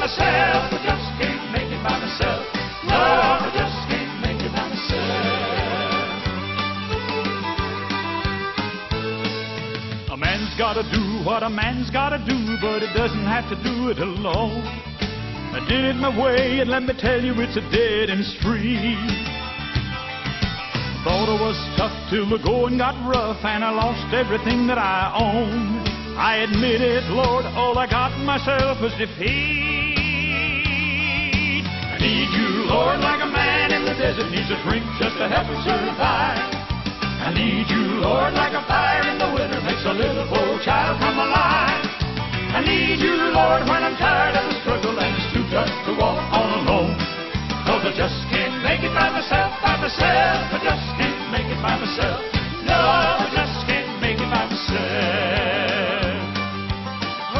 myself. I just can't make it by myself. No, I just can't make it by myself. A man's gotta do what a man's gotta do, but it doesn't have to do it alone. I did it my way, and let me tell you, it's a dead end street. Thought I was tough till the going got rough, and I lost everything that I owned. I admit it, Lord, all I got in myself was defeat. I need you, Lord, like a man in the desert needs a drink just to help him survive. I need you, Lord, like a fire in the winter makes a little poor child come alive. I need you, Lord, when I'm tired of the struggle and it's too tough to walk on alone. 'Cause I just can't make it by myself, by myself. I just can't make it by myself. No, I just can't make it by myself. Oh,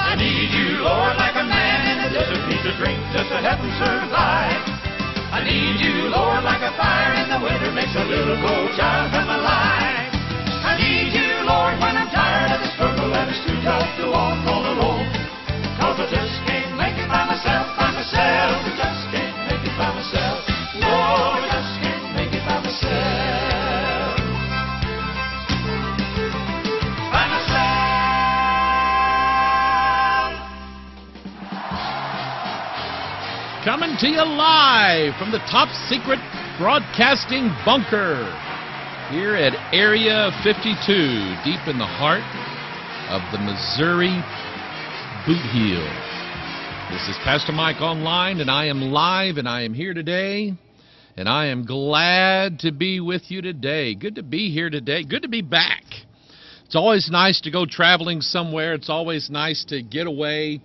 I need you, Lord, like a man in the desert needs a drink just to help him survive. I need you, Lord, like a fire in the winter makes a little cold child come alive. I need you, Lord, when I'm tired of the struggle and it's too tough to walk all alone. 'Cause I just can't make it by myself, by myself. I just can't make it by myself. No, I just can't make it by myself. By myself. Coming to you live from the top secret broadcasting bunker here at Area 52, deep in the heart of the Missouri boot heel. This is Pastor Mike Online, and I am live, and I am here today, and I am glad to be with you today. Good to be here today. Good to be back. It's always nice to go traveling somewhere. It's always nice to get away,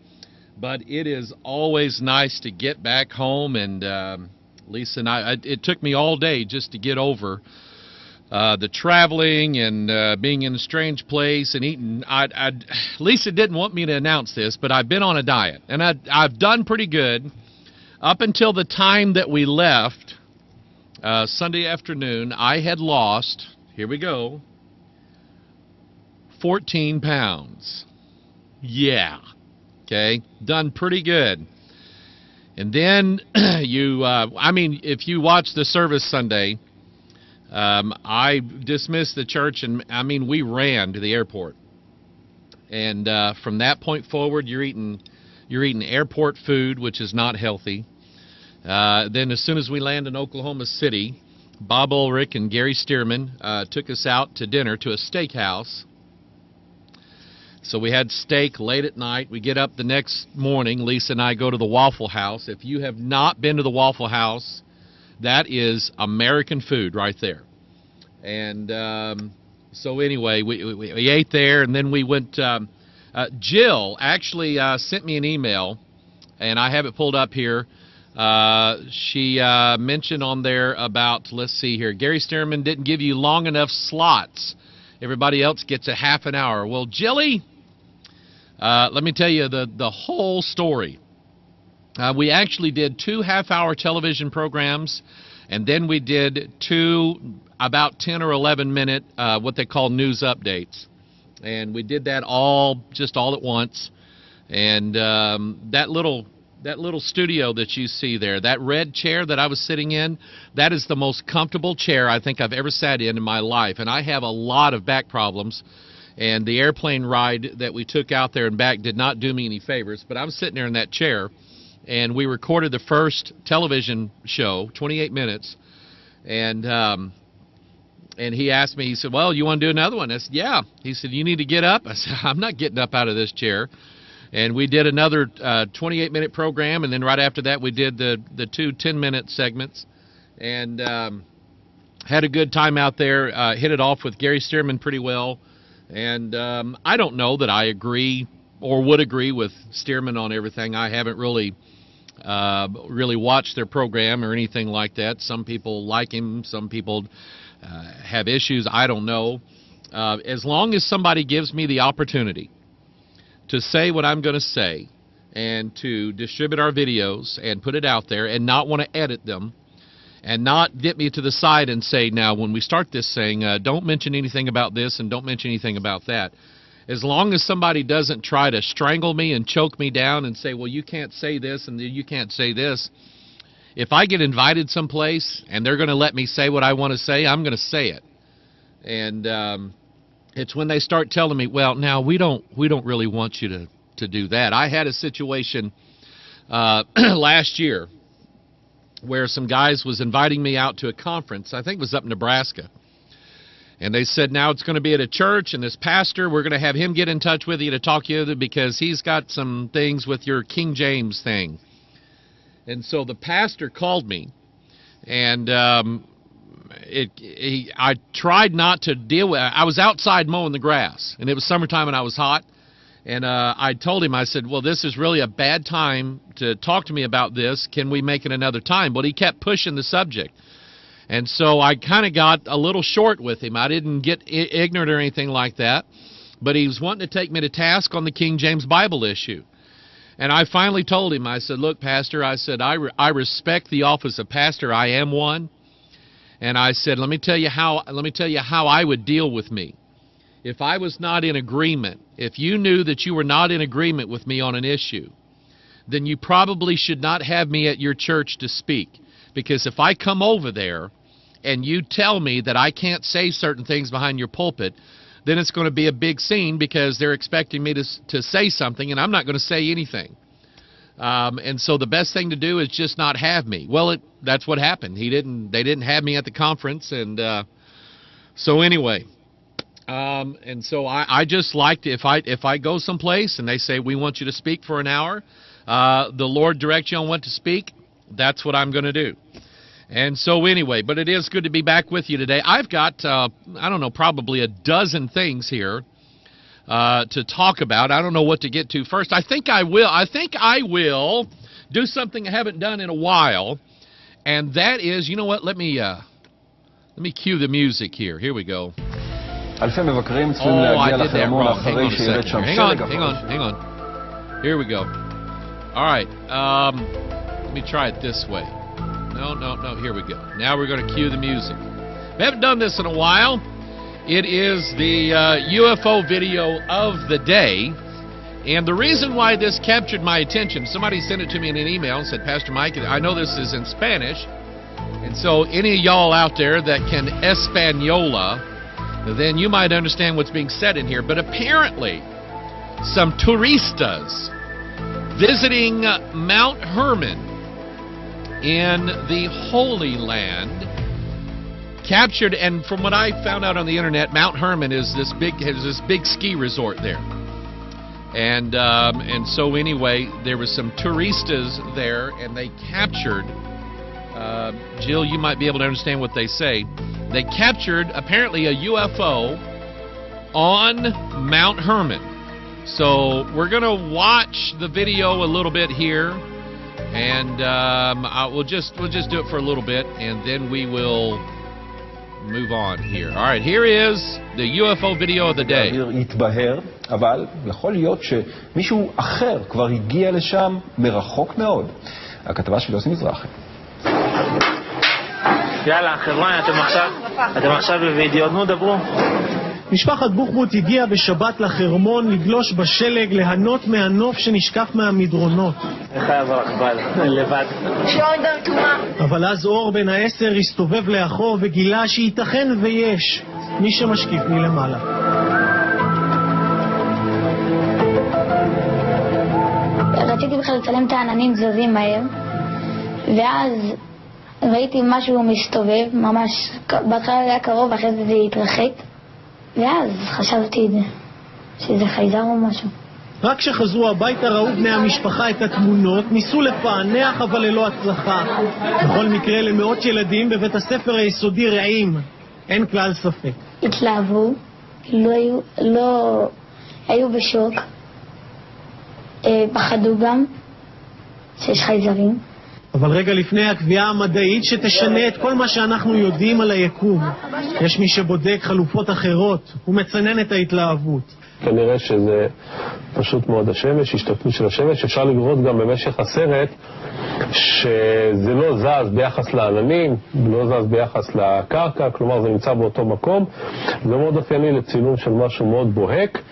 but it is always nice to get back home, and Lisa and I, it took me all day just to get over the traveling and being in a strange place and eating. Lisa didn't want me to announce this, but I've been on a diet, and I've done pretty good up until the time that we left Sunday afternoon. I had lost, here we go, 14 pounds. Yeah, okay, done pretty good. And then if you watch the service Sunday, I dismissed the church, and we ran to the airport. And from that point forward, you're eating airport food, which is not healthy. Then as soon as we land in Oklahoma City, Bob Ulrich and Gary Stearman took us out to dinner to a steakhouse. So we had steak late at night. We get up the next morning. Lisa and I go to the Waffle House. If you have not been to the Waffle House, that is American food right there. And so anyway, we ate there, and then we went. Jill actually sent me an email, and I have it pulled up here. She mentioned on there about, let's see here, Gary Stearman didn't give you long enough slots. Everybody else gets a half an hour. Well, Jilly, let me tell you the whole story. We actually did 2 half-hour television programs, and then we did 2 about 10 or 11-minute what they call news updates. And we did that all at once. And that little studio that you see there, that red chair that I was sitting in, that is the most comfortable chair I think I've ever sat in my life. And I have a lot of back problems, and the airplane ride that we took out there and back did not do me any favors. But I was sitting there in that chair, and we recorded the first television show, 28 minutes, and he asked me, he said, well, you want to do another one? I said, yeah. He said, you need to get up. I said, I'm not getting up out of this chair. And we did another 28-minute program, and then right after that we did the 2 10-minute segments, and had a good time out there, hit it off with Gary Stearman pretty well. And I don't know that I agree or would agree with Stearman on everything. I haven't really watched their program or anything like that. Some people like him. Some people have issues. I don't know. As long as somebody gives me the opportunity to say what I'm going to say and to distribute our videos and put it out there and not want to edit them and not get me to the side and say, now, when we start this thing, don't mention anything about this and don't mention anything about that. as long as somebody doesn't try to strangle me and choke me down and say, well, you can't say this and you can't say this, if I get invited someplace and they're going to let me say what I want to say, I'm going to say it. And it's when they start telling me, well, now we don't really want you to do that. I had a situation last year where some guys was inviting me out to a conference. I think it was up in Nebraska. And they said, now it's going to be at a church, and this pastor, we're going to have him get in touch with you to talk to you because he's got some things with your King James thing. And so the pastor called me, and I tried not to deal with it. I was outside mowing the grass, and it was summertime and I was hot. And I told him, I said, well, this is really a bad time to talk to me about this. Can we make it another time? But he kept pushing the subject. And so I kind of got a little short with him. I didn't get ignorant or anything like that. But he was wanting to take me to task on the King James Bible issue. And I finally told him, I said, look, Pastor, I said, I respect the office of pastor. I am one. And I said, let me tell you how I would deal with me. If I was not in agreement, if you knew that you were not in agreement with me on an issue, then you probably should not have me at your church to speak. Because if I come over there and you tell me that I can't say certain things behind your pulpit, then it's going to be a big scene because they're expecting me to say something, and I'm not going to say anything. And so the best thing to do is just not have me. Well, that's what happened. They didn't have me at the conference, and so anyway. And so I just liked if I go someplace and they say we want you to speak for an hour, the Lord directs you on what to speak, that's what I'm going to do. And so anyway, but it is good to be back with you today. I've got I don't know, probably a dozen things here to talk about. I don't know what to get to first. I think I will do something I haven't done in a while, and that is, you know what? Let me cue the music here. Here we go. אלפי מבקרים צפויים להגיע לחרמון אחרי שירד שם שלג. Hang on. Here we go. All right. Let me try it this way. No. Here we go. Now we're going to cue the music. We haven't done this in a while. It is the UFO video of the day. And the reason why this captured my attention, somebody sent it to me in an email and said, Pastor Mike, I know this is in Spanish. And so any of y'all out there that can Española, then you might understand what's being said in here. But apparently, some turistas visiting Mount Hermon in the Holy Land captured, and from what I found out on the internet, Mount Hermon is this big ski resort there. And so anyway, there was some turistas there, and they captured, Jill, you might be able to understand what they say. They captured, apparently, a UFO on Mount Hermon. So we're going to watch the video a little bit here, and we'll just do it for a little bit, and then we will move on here. All right, here is the UFO video of the day. יתבהר, אבל יכול להיות שמישהו אחר כבר הגיע לשם מרחוק מאוד. הכתבה של יוסי מזרחי. יאללה, חבר'ה, אתם עכשיו בווידאו, נו דברו. משפחת בוחבוט הגיעה בשבת לחרמון לגלוש בשלג, ליהנות מהנוף שנשקף מהמדרונות. איך היה ברכבל, לבד. שעון גם תומה. אבל אז אור בן ה10 הסתובב לאחור וגילה שייתכן ויש מי שמשקיף מלמעלה. רציתי בכלל לצלם את העננים זזים מהר, ואז ראיתי משהו מסתובב, ממש, בהתחלה היה קרוב ואחרי זה התרחק, ואז חשבתי שזה חייזר או משהו. רק כשחזרו הביתה ראו בני המשפחה את התמונות, ניסו לפענח אבל ללא הצלחה. בכל מקרה למאות ילדים בבית הספר היסודי רעים, אין כלל ספק. התלהבו, לא היו בשוק, פחדו גם שיש חייזרים. אבל רגע לפני הקביעה המדעית שתשנה את כל מה שאנחנו יודעים על היקום, יש מי שבודק חלופות אחרות ומצנן את ההתלהבות. כנראה שזה פשוט מאוד השמש, השתתפות של השמש. אפשר לראות גם במשך הסרט שזה לא זז ביחס לעננים, לא זז ביחס לקרקע, כלומר זה נמצא באותו מקום. זה מאוד אופייני לצילום של משהו מאוד בוהק.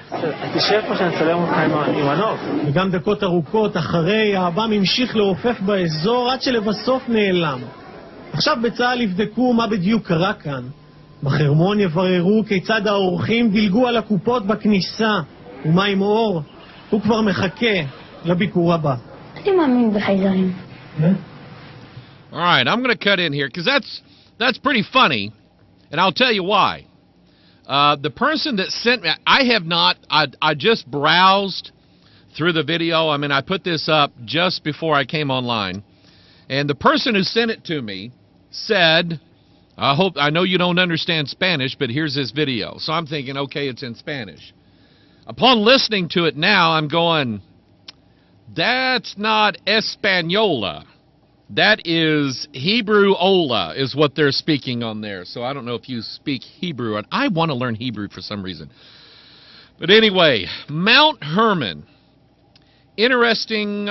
תשב פה שנצלם אותך עם הנוף. וגם דקות ארוכות אחרי, האב"ם המשיך לעופף באזור עד שלבסוף נעלם. עכשיו בצה"ל יבדקו מה בדיוק קרה כאן. בחרמון יבררו כיצד האורחים דילגו על הקופות בכניסה. ומה עם אור? הוא כבר מחכה לביקור הבא. אני מאמין בחייזרים. All right, I'm going to cut in here because that's pretty funny, and I'll tell you why. The person that sent me, I just browsed through the video. I mean, I put this up just before I came online, and the person who sent it to me said, I know you don't understand Spanish, but here's this video. So I'm thinking, okay, it's in Spanish. Upon listening to it now, I'm going, that's not Española. That is Hebrew-ola is what they're speaking on there. So I don't know if you speak Hebrew. And I want to learn Hebrew for some reason. But anyway, Mount Hermon. Interesting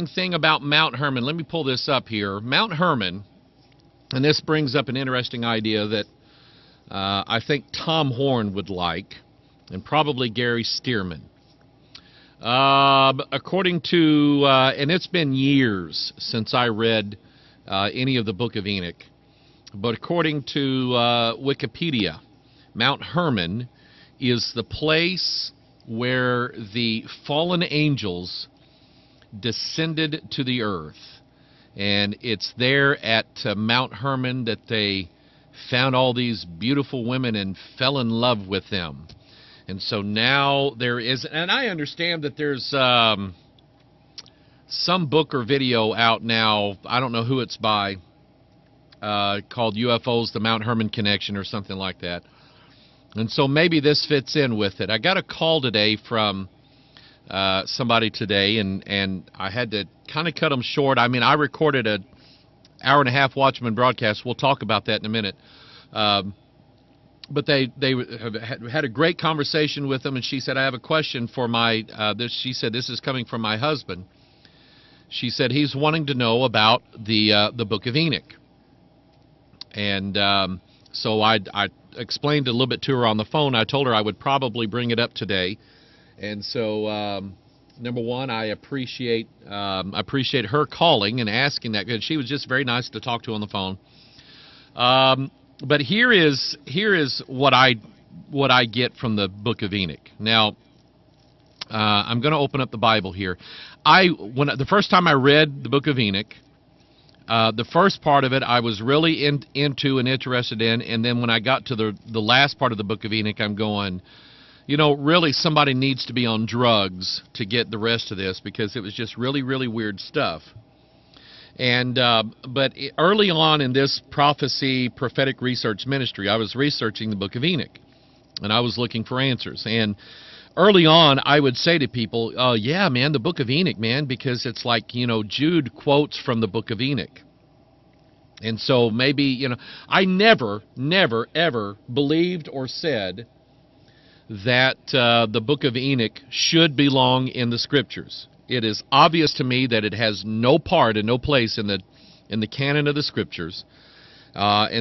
thing about Mount Hermon. Let me pull this up here. Mount Hermon, and this brings up an interesting idea that I think Tom Horn would like, and probably Gary Stearman. According to, and it's been years since I read any of the Book of Enoch, but according to Wikipedia, Mount Hermon is the place where the fallen angels descended to the earth. And it's there at Mount Hermon that they found all these beautiful women and fell in love with them. And so now there is, and I understand that there's some book or video out now, I don't know who it's by, called UFOs, the Mount Hermon Connection or something like that. And so maybe this fits in with it. I got a call today from somebody today, and I had to kind of cut them short. I mean, I recorded an hour-and-a-half Watchman broadcast. We'll talk about that in a minute. But they had a great conversation with them, and she said, I have a question for my, she said, this is coming from my husband. She said he's wanting to know about the Book of Enoch. And so I explained a little bit to her on the phone. I told her I would probably bring it up today. And so, number one, I appreciate her calling and asking that, because she was just very nice to talk to on the phone. But here is what I get from the Book of Enoch. Now, I'm going to open up the Bible here. The first time I read the Book of Enoch, the first part of it I was really into and interested in, and then when I got to the last part of the Book of Enoch, I'm going, you know, really somebody needs to be on drugs to get the rest of this, because it was just really, really weird stuff. And but early on in this prophetic research ministry, I was researching the Book of Enoch, and I was looking for answers. And early on, I would say to people, yeah, man, the Book of Enoch, man, because it's like, you know, Jude quotes from the Book of Enoch. And so maybe, you know, I never, ever believed or said that the Book of Enoch should belong in the Scriptures. It is obvious to me that it has no part and no place in the canon of the Scriptures. And